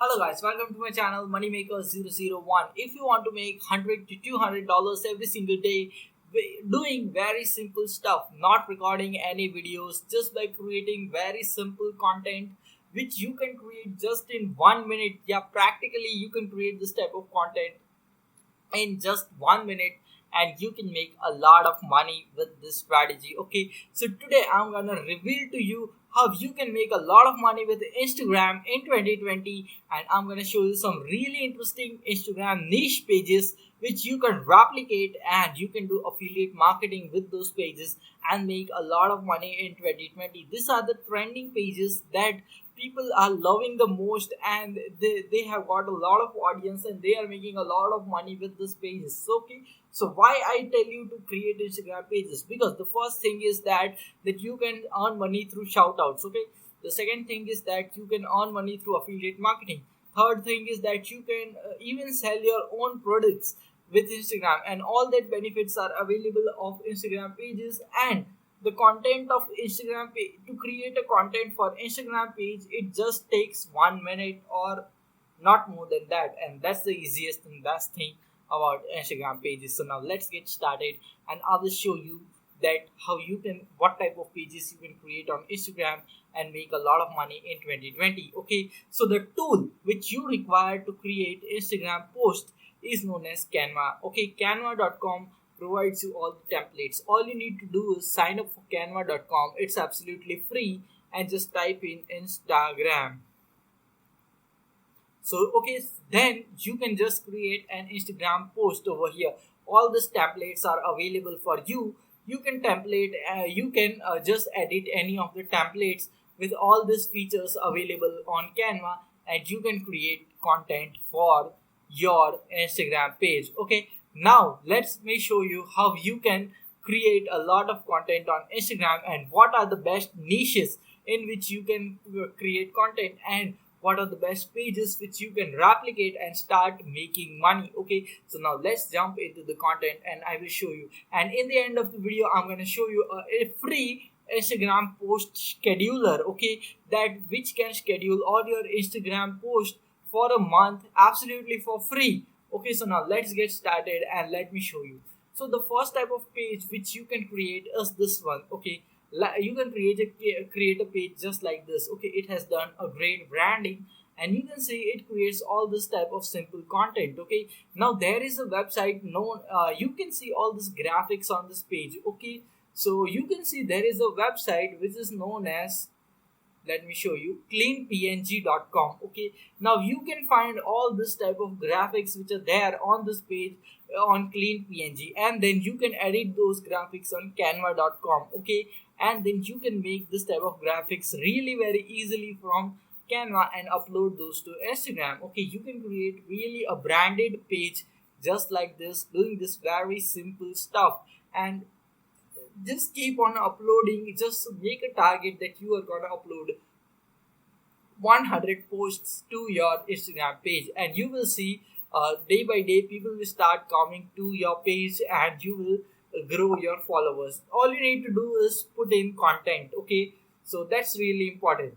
Hello guys, welcome to my channel Moneymaker001. If you want to make $100 to $200 every single day doing very simple stuff, not recording any videos, just by creating very simple content which you can create just in 1 minute. Yeah, practically you can create this type of content in just 1 minute and you can make a lot of money with this strategy. Okay, so today I'm gonna reveal to you how you can make a lot of money with Instagram in 2020, and I'm gonna show you some really interesting Instagram niche pages which you can replicate and you can do affiliate marketing with those pages and make a lot of money in 2020. These are the trending pages that people are loving the most, and they have got a lot of audience and they are making a lot of money with these pages. So, okay, so why I tell you to create Instagram pages? Because the first thing is that you can earn money through shout outs. Okay, the second thing is that you can earn money through affiliate marketing. Third thing is that you can even sell your own products with Instagram, and all that benefits are available of Instagram pages. And the content of Instagram page, to create a content for Instagram page, it just takes 1 minute or not more than that, and that's the easiest and best thing about Instagram pages. So now let's get started, and I will show you that how you can, what type of pages you can create on Instagram and make a lot of money in 2020. Okay, so the tool which you require to create Instagram post is known as Canva. Okay, canva.com provides you all the templates. All you need to do is sign up for canva.com. It's absolutely free, and just type in Instagram. So okay, then you can just create an Instagram post over here. All these templates are available for you. You can just edit any of the templates with all these features available on Canva, and you can create content for your Instagram page. Okay, now let me show you how you can create a lot of content on Instagram and what are the best niches in which you can create content, and what are the best pages which you can replicate and start making money. Okay, so now let's jump into the content and I will show you, and in the end of the video I'm going to show you a free Instagram post scheduler. Okay, that which can schedule all your Instagram post for a month absolutely for free. Okay, so now let's get started and let me show you. So the first type of page which you can create is this one. Okay, you can create a page just like this. Okay, it has done a great branding, and you can see it creates all this type of simple content. Okay, now there is a website known, you can see all this graphics on this page. Okay, so you can see there is a website which is known as, let me show you, cleanpng.com. Okay, now you can find all this type of graphics which are there on this page on cleanpng, and then you can edit those graphics on canva.com. Okay, and then you can make this type of graphics really very easily from Canva and upload those to Instagram. Okay, you can create really a branded page just like this, doing this very simple stuff, and just keep on uploading. Just make a target that you are gonna upload 100 posts to your Instagram page, and you will see day by day people will start coming to your page and you will grow your followers. All you need to do is put in content. Okay, so that's really important.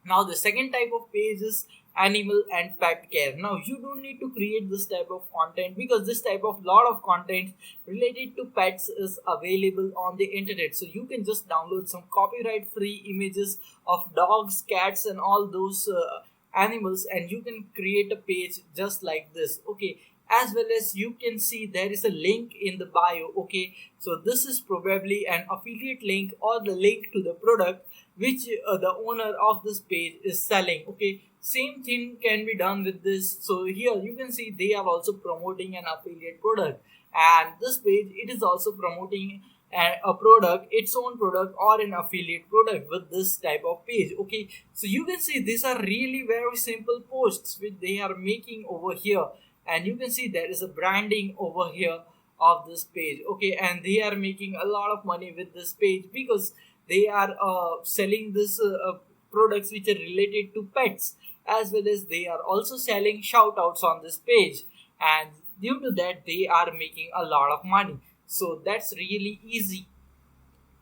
Now the second type of page is animal and pet care. Now you don't need to create this type of content because this type of lot of content related to pets is available on the internet. So you can just download some copyright free images of dogs, cats and all those animals, and you can create a page just like this. Okay, as well as you can see there is a link in the bio. Okay, so this is probably an affiliate link or the link to the product which the owner of this page is selling. Okay, same thing can be done with this. So here you can see they are also promoting an affiliate product, and this page, it is also promoting a product, its own product or an affiliate product with this type of page. Okay, so you can see these are really very simple posts which they are making over here, and you can see there is a branding over here of this page. Okay, and they are making a lot of money with this page because they are selling this products which are related to pets, as well as they are also selling shout outs on this page, and due to that they are making a lot of money. So that's really easy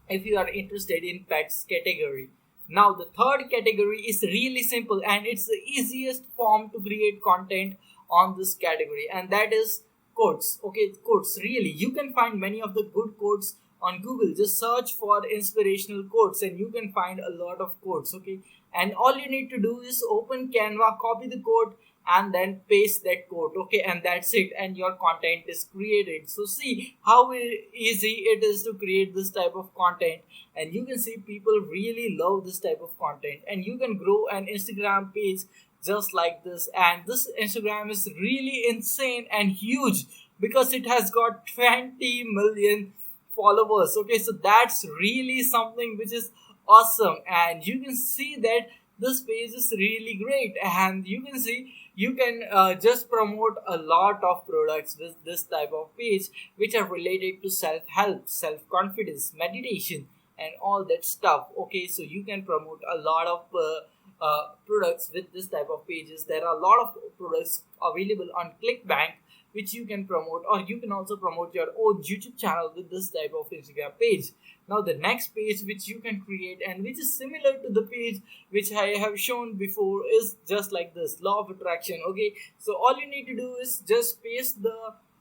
if you are interested in pets category. Now the third category is really simple, and it's the easiest form to create content on this category, and that is quotes. Okay, quotes. Really, you can find many of the good quotes on Google. Just search for inspirational quotes and you can find a lot of quotes. Okay, and all you need to do is open Canva, copy the quote, and then paste that quote. Okay, and that's it, and your content is created. So see how easy it is to create this type of content, and you can see people really love this type of content, and you can grow an Instagram page just like this. And this Instagram is really insane and huge because it has got 20 million followers. Okay, so that's really something which is awesome, and you can see that this page is really great, and you can see you can just promote a lot of products with this type of page, which are related to self-help, self-confidence, meditation, and all that stuff. Okay, so you can promote a lot of products with this type of pages. There are a lot of products available on Clickbank which you can promote, or you can also promote your own YouTube channel with this type of Instagram page. Now the next page which you can create, and which is similar to the page which I have shown before, is just like this, law of attraction. Okay, so all you need to do is just paste the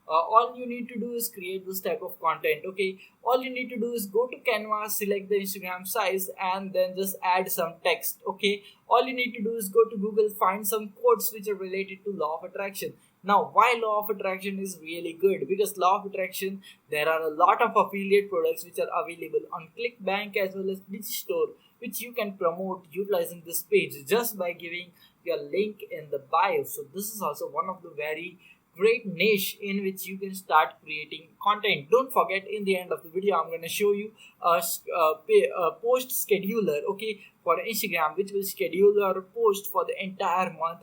all you need to do is create this type of content. Okay, all you need to do is go to Canva, select the Instagram size, and then just add some text. Okay, all you need to do is go to Google, find some quotes which are related to law of attraction. Now, why law of attraction is really good? Because law of attraction, there are a lot of affiliate products which are available on Clickbank as well as Digistore, which you can promote utilizing this page just by giving your link in the bio. So this is also one of the very great niche in which you can start creating content. Don't forget, in the end of the video I'm going to show you a post scheduler, okay, for Instagram, which will schedule your post for the entire month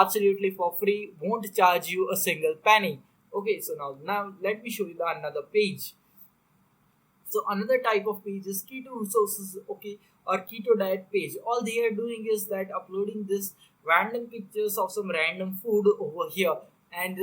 absolutely for free, won't charge you a single penny. Okay, so now let me show you the another page. So another type of page is keto resources, okay, or keto diet page. All they are doing is that uploading this random pictures of some random food over here, and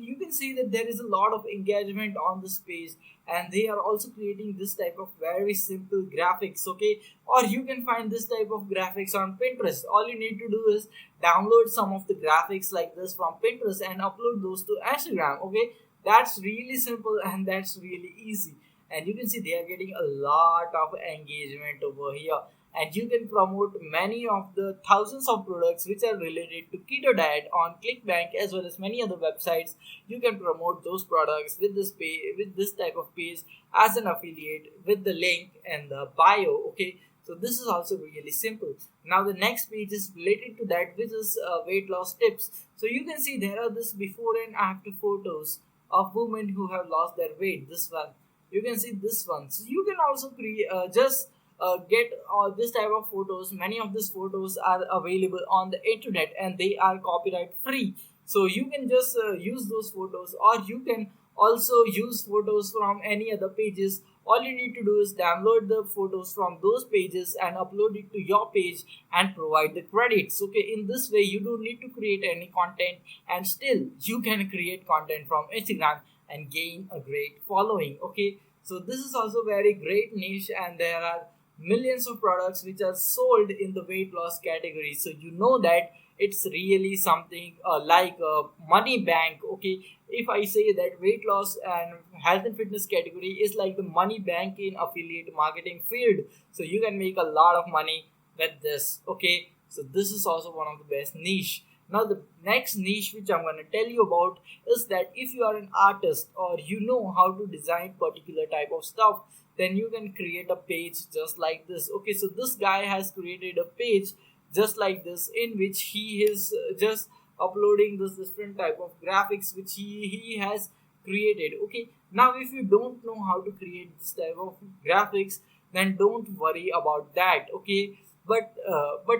you can see that there is a lot of engagement on this page, and they are also creating this type of very simple graphics. Okay, or you can find this type of graphics on Pinterest. All you need to do is download some of the graphics like this from Pinterest and upload those to Instagram. Okay, that's really simple and that's really easy, and you can see they are getting a lot of engagement over here, and you can promote many of the thousands of products which are related to keto diet on Clickbank as well as many other websites. You can promote those products with this page, with this type of page, as an affiliate with the link in the bio. Okay, so this is also really simple. Now the next page is related to that, which is weight loss tips. So you can see there are this before and after photos of women who have lost their weight. This one, you can see this one. So you can also create just get this type of photos. Many of these photos are available on the internet and they are copyright free, so you can just use those photos, or you can also use photos from any other pages. All you need to do is download the photos from those pages and upload it to your page and provide the credits. Okay, in this way you don't need to create any content, and still you can create content from Instagram and gain a great following. Okay, so this is also very great niche, and there are millions of products which are sold in the weight loss category. So you know that it's really something like a money bank. Okay, if I say that weight loss and health and fitness category is like the money bank in affiliate marketing field, so you can make a lot of money with this. Okay, so this is also one of the best niche. Now the next niche which I'm going to tell you about is that if you are an artist or you know how to design particular type of stuff, then you can create a page just like this. Okay, so this guy has created a page just like this, in which he is just uploading this different type of graphics which he has created. Okay, now if you don't know how to create this type of graphics, then don't worry about that. Okay, but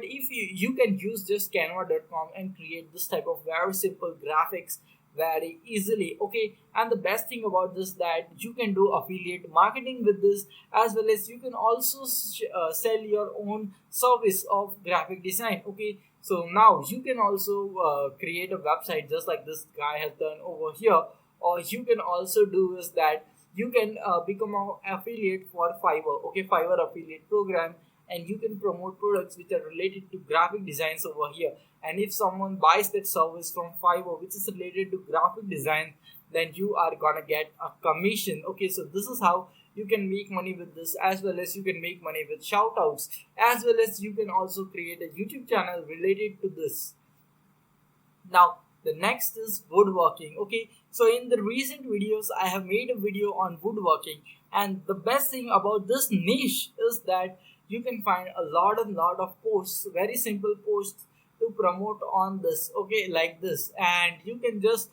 if you can use just canva.com and create this type of very simple graphics very easily. Okay, and the best thing about this that you can do affiliate marketing with this, as well as you can also sell your own service of graphic design. Okay, so now you can also create a website just like this guy has done over here, or you can also do is that you can become an affiliate for Fiverr. Okay, Fiverr affiliate program, and you can promote products which are related to graphic designs over here. And if someone buys that service from Fiverr which is related to graphic design, then you are gonna get a commission. Okay, so this is how you can make money with this, as well as you can make money with shout outs, as well as you can also create a YouTube channel related to this. Now the next is woodworking. Okay, so in the recent videos I have made a video on woodworking, and the best thing about this niche is that you can find a lot of posts, very simple posts to promote on this. Okay, like this, and you can just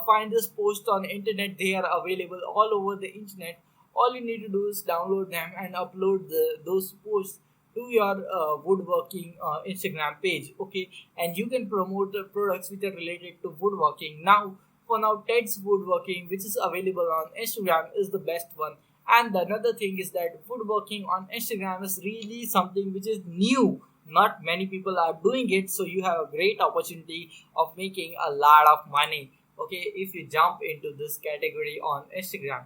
find this post on internet. They are available all over the internet. All you need to do is download them and upload those posts to your woodworking Instagram page. Okay, and you can promote the products which are related to woodworking. Now for now, Ted's Woodworking, which is available on Instagram, is the best one. And the another thing is that woodworking on Instagram is really something which is new. Not many people are doing it, so you have a great opportunity of making a lot of money. Okay, if you jump into this category on Instagram.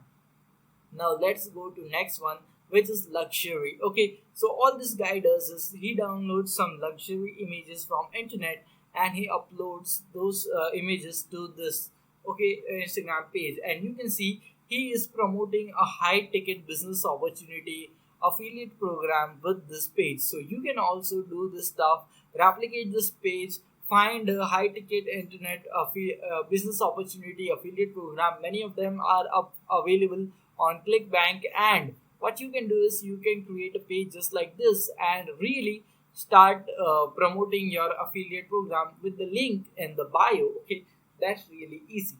Now let's go to next one, which is luxury. Okay, so all this guy does is he downloads some luxury images from internet, and he uploads those images to this, okay, Instagram page. And you can see he is promoting a high ticket business opportunity affiliate program with this page. So you can also do this stuff, replicate this page, find a high ticket internet business opportunity affiliate program. Many of them are available on Clickbank, and what you can do is you can create a page just like this and really start promoting your affiliate program with the link in the bio. Okay, that's really easy.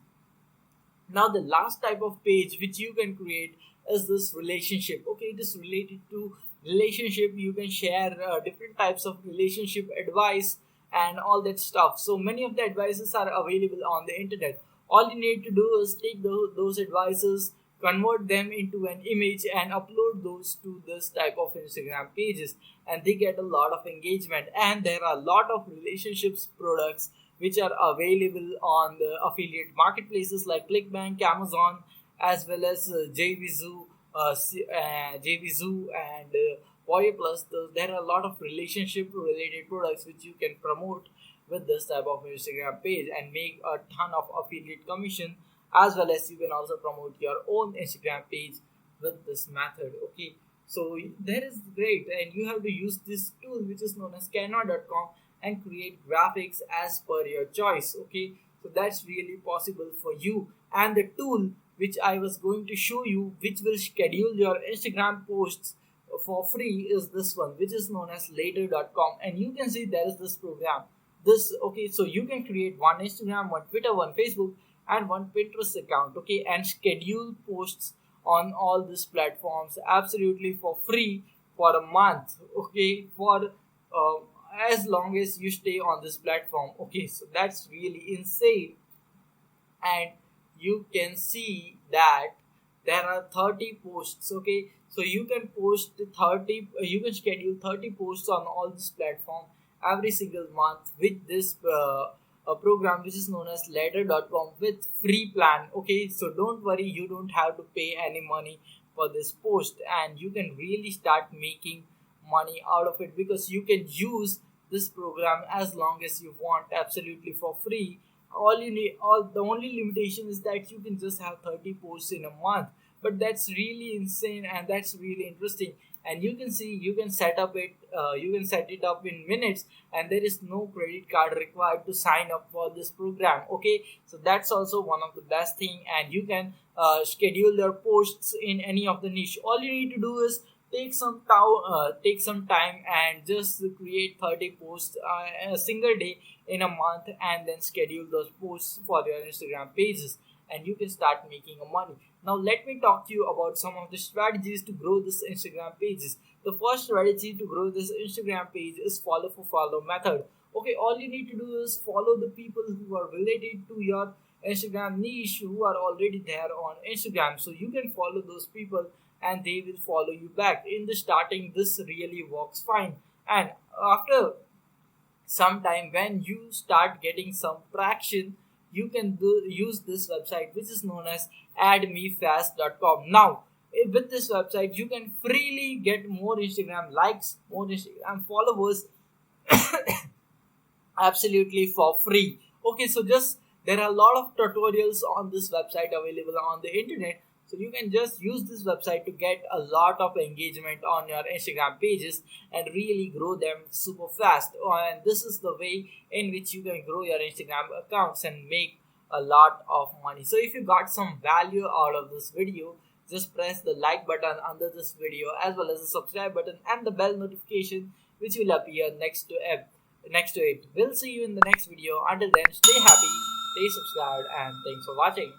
Now the last type of page which you can create is this relationship. Okay, it is related to relationship. You can share different types of relationship advice and all that stuff. So many of the advices are available on the internet. All you need to do is take those advices, convert them into an image, and upload those to this type of Instagram pages, and they get a lot of engagement. And there are a lot of relationships products which are available on the affiliate marketplaces like Clickbank, Amazon, as well as JVZoo, and Warrior Plus. There are a lot of relationship related products which you can promote with this type of Instagram page and make a ton of affiliate commission, as well as you can also promote your own Instagram page with this method. Okay, so that is great, and you have to use this tool which is known as Canva.com and create graphics as per your choice. Okay, so that's really possible for you. And the tool which I was going to show you, which will schedule your Instagram posts for free, is this one, which is known as later.com. And you can see there is this program. This, okay, so you can create one Instagram, one Twitter, one Facebook, and one Pinterest account. Okay, and schedule posts on all these platforms absolutely for free for a month. Okay, for as long as you stay on this platform. Okay, so that's really insane. And you can see that there are 30 posts. Okay, so you can post 30, you can schedule 30 posts on all this platform every single month with this a program which is known as ladder.com with free plan. Okay, so don't worry, you don't have to pay any money for this post, and you can really start making money out of it, because you can use this program as long as you want, absolutely for free. All you need, all the only limitation is that you can just have 30 posts in a month, but that's really insane and that's really interesting. And you can see, you can set up it, you can set it up in minutes, and there is no credit card required to sign up for this program. Okay, so that's also one of the best thing, and you can schedule your posts in any of the niche. All you need to do is take some time and just create 30 posts a single day in a month, and then schedule those posts for your Instagram pages, and you can start making a money. Now let me talk to you about some of the strategies to grow this Instagram pages. The first strategy to grow this Instagram page is follow for follow method. Okay, all you need to do is follow the people who are related to your Instagram niche, who are already there on Instagram. So you can follow those people and they will follow you back. In the starting, this really works fine. And after some time, when you start getting some traction, you can use this website which is known as addmefast.com. Now With this website you can freely get more Instagram likes, more Instagram followers, absolutely for free. Okay, so just there are a lot of tutorials on this website available on the internet, so you can just use this website to get a lot of engagement on your Instagram pages and really grow them super fast. And this is the way in which you can grow your Instagram accounts and make a lot of money. So if you got some value out of this video, just press the like button under this video as well as the subscribe button and the bell notification which will appear next to it. We'll see you in the next video. Until then, stay happy, stay subscribed, and thanks for watching.